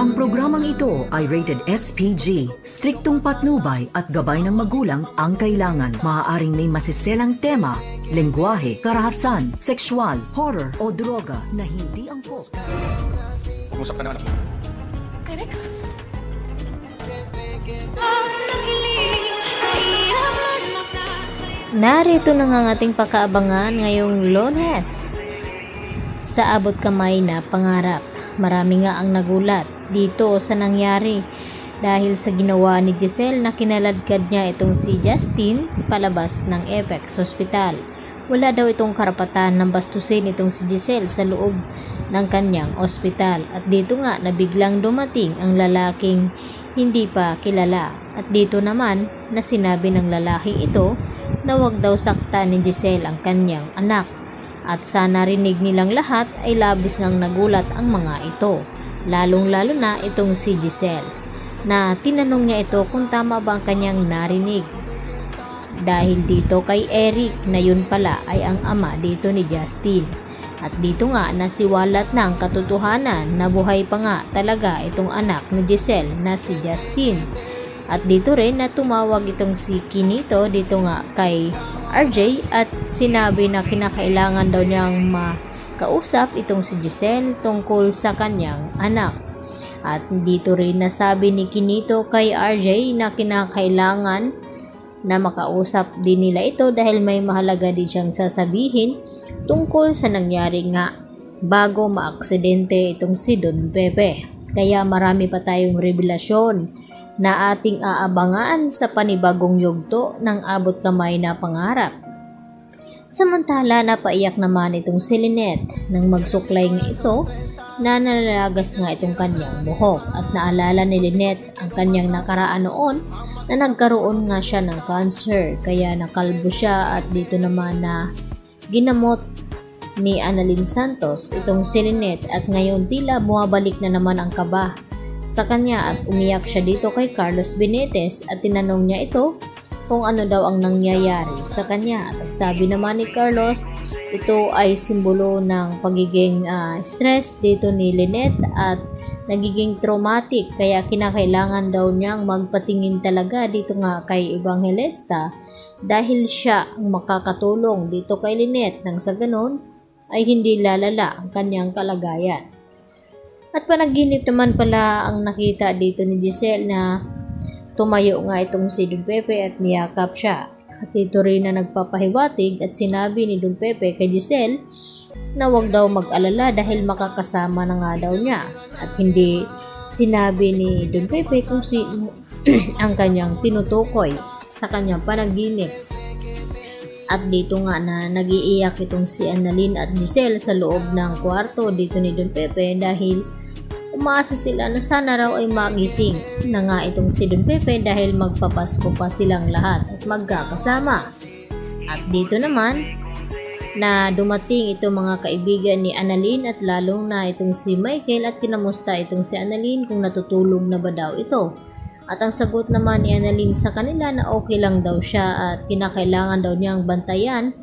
Ang programang ito ay rated SPG. Striktong patnubay at gabay ng magulang ang kailangan. Maaaring may masiselang tema, lengguwahe, karahasan, sexual, horror o droga na hindi angkop. Pag-usap ka na anak mo. Correct? Narito na nga ang ating pakaabangan ngayong Lunes. Sa abot kamay na pangarap, marami nga ang nagulat dito sa nangyari dahil sa ginawa ni Giselle na kinaladkad niya itong si Justin palabas ng Apex Hospital. Wala daw itong karapatan ng bastusin itong si Giselle sa loob ng kanyang ospital at dito nga na biglang dumating ang lalaking hindi pa kilala at dito naman na sinabi ng lalaki ito na wag daw saktan ni Giselle ang kanyang anak at sa narinig nilang lahat ay labis ngang nagulat ang mga ito, lalong-lalo na itong si Giselle na tinanong niya ito kung tama ba ang kanyang narinig dahil dito kay Eric na yun pala ay ang ama dito ni Justin at dito nga nasiwalat na ang katotohanan na buhay pa nga talaga itong anak ni Giselle na si Justin. At dito rin na tumawag itong si Kinito dito nga kay RJ at sinabi na kinakailangan daw niyang makausap itong si Giselle tungkol sa kanyang anak. At dito rin nasabi ni Kinito kay RJ na kinakailangan na makausap din nila ito dahil may mahalaga din siyang sasabihin tungkol sa nangyari nga bago maaksidente itong si Don Pepe. Kaya marami pa tayong revelasyon na ating aabangan sa panibagong yugto ng abot kamay na pangarap. Samantala napaiyak naman itong si Lynette nang magsuklay nga ito na nalalagas nga itong kanyang buhok at naalala ni Lynette ang kanyang nakaraan noon na nagkaroon nga siya ng cancer kaya nakalbo siya at dito naman na ginamot ni Annalyn Santos itong si Lynette at ngayon tila bumabalik na naman ang kaba sa kanya at umiyak siya dito kay Carlos Benitez at tinanong niya ito kung ano daw ang nangyayari sa kanya at sabi naman ni Carlos ito ay simbolo ng pagiging stress dito ni Lynette at nagiging traumatic kaya kinakailangan daw niyang magpatingin talaga dito nga kay Evangelista dahil siya ang makakatulong dito kay Lynette nang sa ganon ay hindi lalala ang kanyang kalagayan. At panaginip naman pala ang nakita dito ni Giselle na tumayo nga itong si Don Pepe at niyakap siya. At dito rin na nagpapahiwatig at sinabi ni Don Pepe kay Giselle na wag daw mag-alala dahil makakasama na nga daw niya. At hindi sinabi ni Don Pepe kung sino ang kanyang tinutukoy sa kanyang panaginip. At dito nga na nag-iiyak itong si Annalyn at Giselle sa loob ng kwarto dito ni Don Pepe dahil umaasa sila na sana raw ay magising na nga itong si Don Pepe dahil magpapasko pa silang lahat at magkakasama. At dito naman na dumating itong mga kaibigan ni Annalyn at lalong na itong si Michael at kinamusta itong si Annalyn kung natutulog na ba daw ito. At ang sagot naman ni Annalyn sa kanila na okay lang daw siya at kinakailangan daw niyang bantayan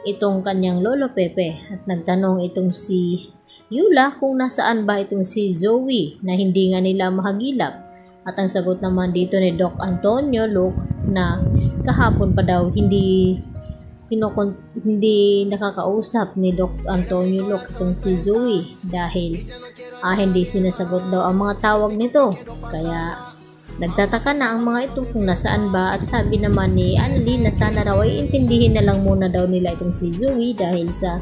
itong kanyang lolo Pepe. At nagtanong itong si Yula kung nasaan ba itong si Zoe na hindi nga nila mahagilap. At ang sagot naman dito ni Doc Antonio Luke na kahapon pa daw hindi nakakausap ni Doc Antonio Luke itong si Zoe dahil hindi sinasagot daw ang mga tawag nito. Kaya nagtataka na ang mga ito kung nasaan ba at sabi naman ni Annalyn na sana raw ay intindihin na lang muna daw nila itong si Zoe dahil sa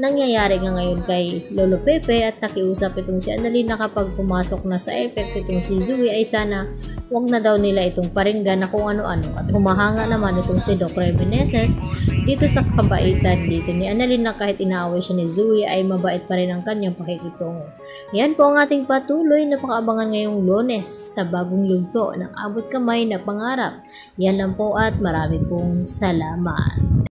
nangyayari nga ngayon kay Lolo Pepe at nakiusap itong si Annalyn na kapag pumasok na sa Apex itong si Zoe ay sana wag na daw nila itong paringgan na kung ano-ano at humahanga naman itong si Doc Reveneses dito sa kabaitan dito ni Annalyn na kahit inaaway siya ni Zoe ay mabait pa rin ang kanyang pakikitungo. Yan po ang ating patuloy na pakaabangan ngayong Lunes sa bagong yugto ng abot kamay na pangarap. Yan lang po at marami pong salamat.